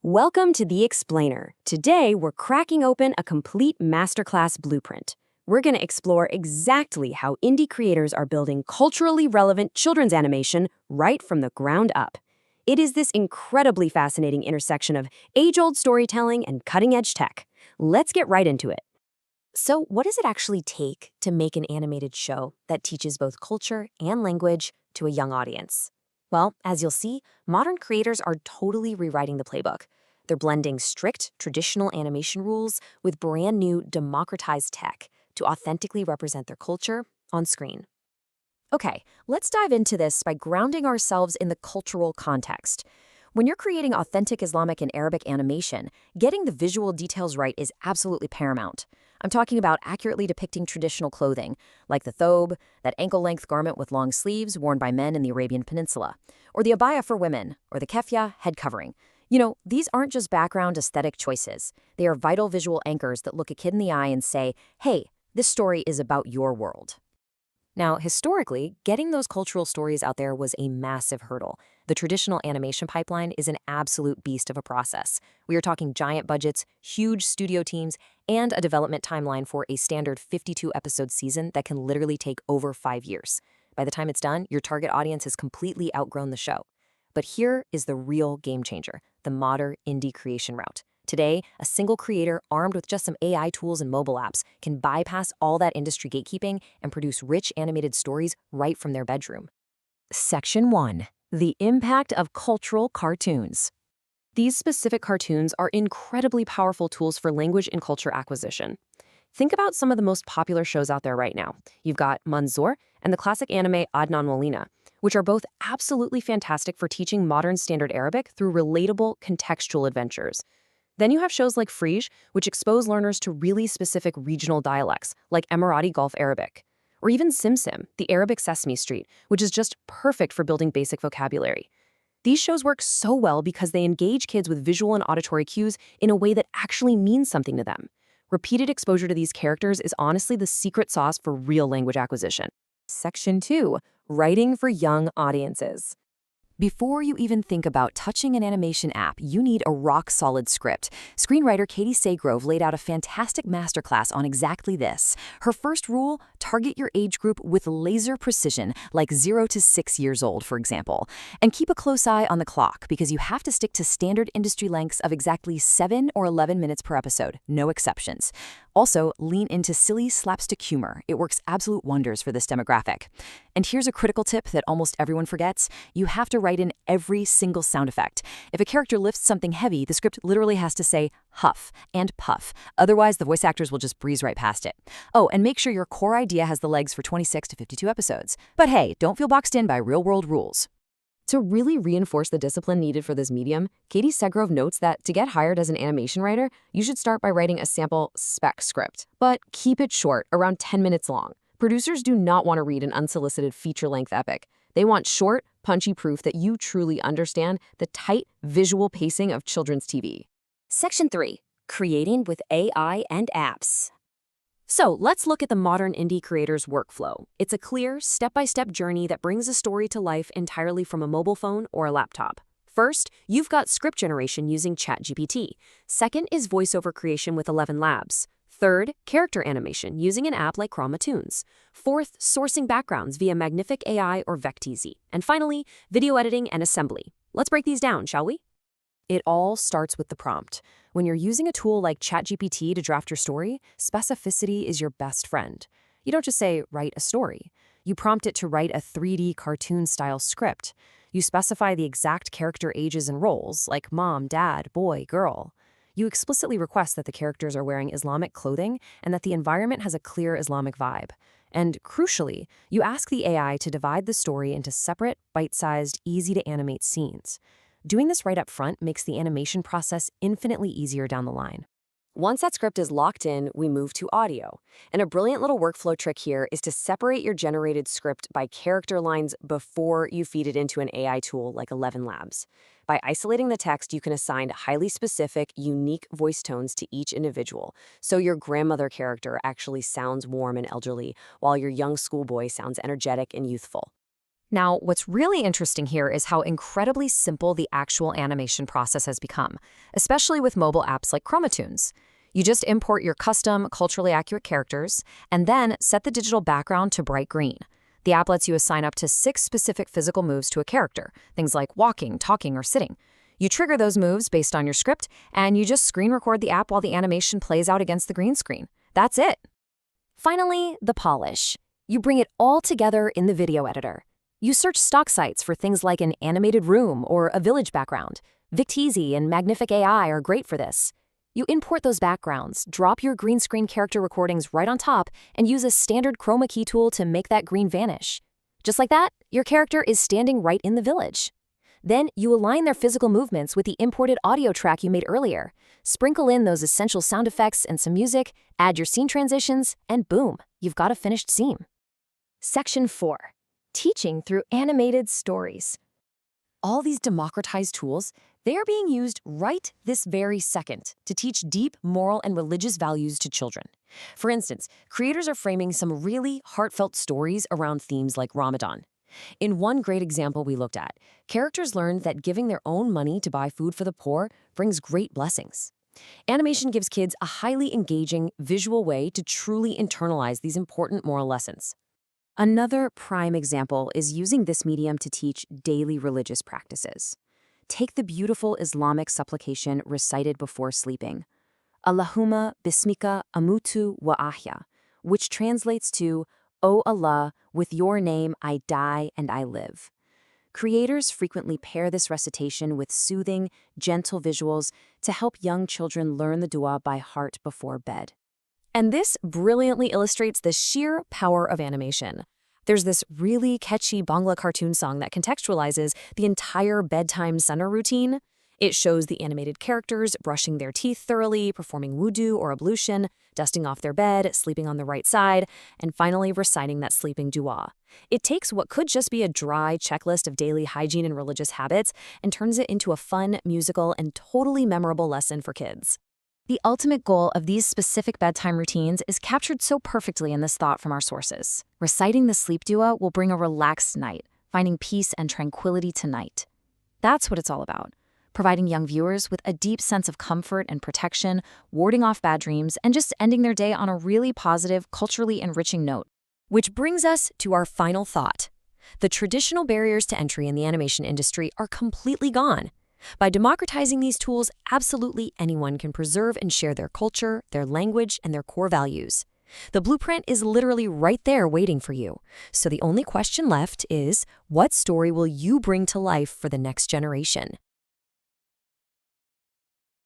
Welcome to The Explainer. Today, we're cracking open a complete masterclass blueprint. We're going to explore exactly how indie creators are building culturally relevant children's animation right from the ground up. It is this incredibly fascinating intersection of age-old storytelling and cutting-edge tech. Let's get right into it. So, what does it actually take to make an animated show that teaches both culture and language to a young audience? Well, as you'll see, modern creators are totally rewriting the playbook. They're blending strict, traditional animation rules with brand new, democratized tech to authentically represent their culture on screen. Okay, let's dive into this by grounding ourselves in the cultural context. When you're creating authentic Islamic and Arabic animation, getting the visual details right is absolutely paramount. I'm talking about accurately depicting traditional clothing, like the thobe, that ankle-length garment with long sleeves worn by men in the Arabian Peninsula, or the abaya for women, or the keffiyeh, head covering. You know, these aren't just background aesthetic choices. They are vital visual anchors that look a kid in the eye and say, hey, this story is about your world. Now, historically, getting those cultural stories out there was a massive hurdle. The traditional animation pipeline is an absolute beast of a process. We are talking giant budgets, huge studio teams, and a development timeline for a standard 52-episode season that can literally take over 5 years. By the time it's done, your target audience has completely outgrown the show. But here is the real game changer, the modern indie creation route. Today, a single creator armed with just some AI tools and mobile apps can bypass all that industry gatekeeping and produce rich animated stories right from their bedroom. Section 1. The impact of cultural cartoons. These specific cartoons are incredibly powerful tools for language and culture acquisition. Think about some of the most popular shows out there right now. You've got Manzoor and the classic anime Adnan Molina, which are both absolutely fantastic for teaching modern standard Arabic through relatable, contextual adventures. Then you have shows like Frege, which expose learners to really specific regional dialects, like Emirati Gulf Arabic. Or even Sim, the Arabic Sesame Street, which is just perfect for building basic vocabulary. These shows work so well because they engage kids with visual and auditory cues in a way that actually means something to them. Repeated exposure to these characters is honestly the secret sauce for real language acquisition. Section 2. Writing for young audiences. Before you even think about touching an animation app, you need a rock-solid script. Screenwriter Katie Segrove laid out a fantastic masterclass on exactly this. Her first rule, target your age group with laser precision, like 0 to 6 years old, for example. And keep a close eye on the clock, because you have to stick to standard industry lengths of exactly 7 or 11 minutes per episode, no exceptions. Also, lean into silly slapstick humor. It works absolute wonders for this demographic. And here's a critical tip that almost everyone forgets. You have to write in every single sound effect. If a character lifts something heavy, the script literally has to say huff and puff. Otherwise, the voice actors will just breeze right past it. Oh, and make sure your core idea has the legs for 26 to 52 episodes. But hey, don't feel boxed in by real-world rules. To really reinforce the discipline needed for this medium, Katie Segrove notes that to get hired as an animation writer, you should start by writing a sample spec script, but keep it short, around 10 minutes long. Producers do not want to read an unsolicited feature-length epic. They want short, punchy proof that you truly understand the tight, visual pacing of children's TV. Section 3. Creating with AI and apps. So let's look at the modern indie creator's workflow. It's a clear, step-by-step journey that brings a story to life entirely from a mobile phone or a laptop. First, you've got script generation using ChatGPT. Second is voiceover creation with 11 Labs. Third, character animation using an app like Chroma Tunes. Fourth, sourcing backgrounds via Magnific AI or Vecteezy. And finally, video editing and assembly. Let's break these down, shall we? It all starts with the prompt. When you're using a tool like ChatGPT to draft your story, specificity is your best friend. You don't just say, write a story. You prompt it to write a 3D cartoon-style script. You specify the exact character ages and roles, like mom, dad, boy, girl. You explicitly request that the characters are wearing Islamic clothing and that the environment has a clear Islamic vibe. And crucially, you ask the AI to divide the story into separate, bite-sized, easy-to-animate scenes. Doing this right up front makes the animation process infinitely easier down the line. Once that script is locked in, we move to audio. And a brilliant little workflow trick here is to separate your generated script by character lines before you feed it into an AI tool like 11 Labs. By isolating the text, you can assign highly specific, unique voice tones to each individual, so your grandmother character actually sounds warm and elderly, while your young schoolboy sounds energetic and youthful. Now, what's really interesting here is how incredibly simple the actual animation process has become, especially with mobile apps like Chromatunes. You just import your custom, culturally accurate characters, and then set the digital background to bright green. The app lets you assign up to 6 specific physical moves to a character, things like walking, talking, or sitting. You trigger those moves based on your script, and you just screen record the app while the animation plays out against the green screen. That's it. Finally, the polish. You bring it all together in the video editor. You search stock sites for things like an animated room or a village background. Victeezy and Magnific AI are great for this. You import those backgrounds, drop your green screen character recordings right on top, and use a standard chroma key tool to make that green vanish. Just like that, your character is standing right in the village. Then you align their physical movements with the imported audio track you made earlier. Sprinkle in those essential sound effects and some music, add your scene transitions, and boom, you've got a finished scene. Section 4. Teaching through animated stories. All these democratized tools, they are being used right this very second to teach deep moral and religious values to children. For instance, creators are framing some really heartfelt stories around themes like Ramadan. In one great example we looked at, characters learned that giving their own money to buy food for the poor brings great blessings. Animation gives kids a highly engaging, visual way to truly internalize these important moral lessons. Another prime example is using this medium to teach daily religious practices. Take the beautiful Islamic supplication recited before sleeping, Allahumma bismika amutu wa ahya, which translates to, O Allah, with your name I die and I live. Creators frequently pair this recitation with soothing, gentle visuals to help young children learn the dua by heart before bed. And this brilliantly illustrates the sheer power of animation. There's this really catchy Bangla cartoon song that contextualizes the entire bedtime sunnah routine. It shows the animated characters brushing their teeth thoroughly, performing wudu or ablution, dusting off their bed, sleeping on the right side, and finally reciting that sleeping dua. It takes what could just be a dry checklist of daily hygiene and religious habits and turns it into a fun, musical, and totally memorable lesson for kids. The ultimate goal of these specific bedtime routines is captured so perfectly in this thought from our sources. Reciting the sleep dua will bring a relaxed night, finding peace and tranquility tonight. That's what it's all about. Providing young viewers with a deep sense of comfort and protection, warding off bad dreams, and just ending their day on a really positive, culturally enriching note. Which brings us to our final thought. The traditional barriers to entry in the animation industry are completely gone. By democratizing these tools, absolutely anyone can preserve and share their culture, their language, and their core values. The blueprint is literally right there waiting for you. So the only question left is, what story will you bring to life for the next generation?